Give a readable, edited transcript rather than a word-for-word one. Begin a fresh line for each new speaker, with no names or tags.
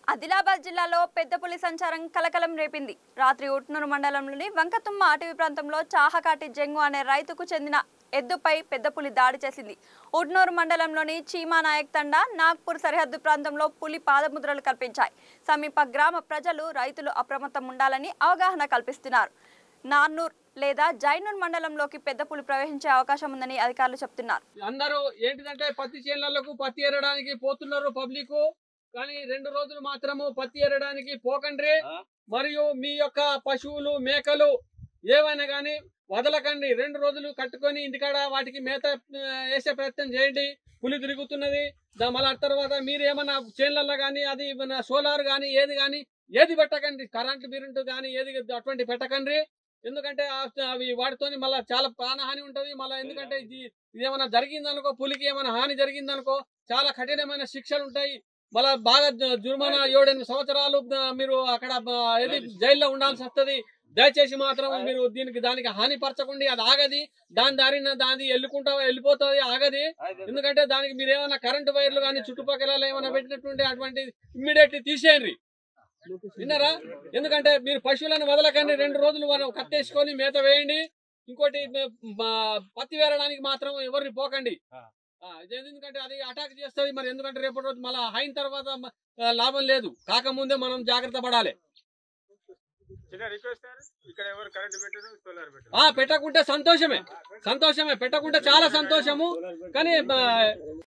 ఆదిలాబాద్ జిల్లాలో పెద్దపులి సంచారం కలకలం రేపింది. రాత్రి ఉట్నూరు మండలంలోని వంకతుమ్మ అటవీ ప్రాంతంలో చాహకాటి జంగు అనే రైతుకు చెందిన ఎద్దుపై పెద్దపులి దాడి చేసింది. ఉట్నూరు మండలంలోని చీమానాయక్ తండా నాగ్పూర్ సరిహద్దు ప్రాంతంలో పులి పాదముద్రలు కనిపించాయి. సమీప గ్రామ ప్రజలు రైతులు అప్రమత్తం ఉండాలని అవగాహన కల్పిస్తున్నారు. నాన్నూర్ లేదా జైనూర్ మండలంలోకి పెద్దపులి ప్రవేశించే అవకాశం ఉందని అధికారులు చెప్తున్నారు.
అందరూ ఏంటిదంటే పత్తి చేనులకు పత్తి ఏరడానికి పోతున్నారు పబ్లిక్, కానీ 2 రోజులు మాత్రము పత్తి ఏరడానికి పోకండి. మరియు మీ యొక్క పశువులు మేకలు ఏవైనా కానీ వదలకండి. 2 రోజులు కట్టుకొని ఇంటికాడ వాటికి మేత వేసే ప్రయత్నం చేయండి. పులి తిరుగుతున్నది. మళ్ళీ తర్వాత మీరు ఏమన్నా చేన్లలో కానీ అది సోలార్ కానీ ఏది పెట్టకండి. కరెంట్ బిరెంట్ కానీ ఏది అటువంటి పెట్టకండి. ఎందుకంటే అవి వాటితోని మళ్ళీ చాలా ప్రాణహాని ఉంటది. మళ్ళీ ఎందుకంటే ఇది ఏమైనా జరిగిందనుకో, పులికి ఏమైనా హాని జరిగిందనుకో చాలా కఠినమైన శిక్షలు ఉంటాయి. మళ్ళా బాగా జుర్మానా 7-8 సంవత్సరాలు మీరు అక్కడ జైల్లో ఉండాల్సి వస్తుంది. దయచేసి మాత్రం మీరు దానికి హాని పరచకండి. అది ఆగది, దాని దారిన దాని వెళ్ళిపోతుంది, ఆగది. ఎందుకంటే దానికి మీరు ఏమైనా కరెంటు వైర్లు కానీ చుట్టుపక్కల ఏమైనా పెట్టినట్టుంటే అటువంటి ఇమ్మీడియట్లీ తీసేయండి. విన్నారా? ఎందుకంటే మీరు పశువులను వదలకండి. 2 రోజులు మనం కట్టేసుకొని మేత వేయండి. ఇంకోటి పత్తి వేరడానికి మాత్రం ఎవరిని పోకండి. ఎందుకంటే అది అటాక్ చేస్తుంది. మరి ఎందుకంటే రేపటి రోజు మళ్ళీ అయిన తర్వాత లాభం లేదు. కాకముందే మనం జాగ్రత్త పడాలి. పెట్టకుంటే సంతోషమే, పెట్టకుంటే చాలా సంతోషము. కానీ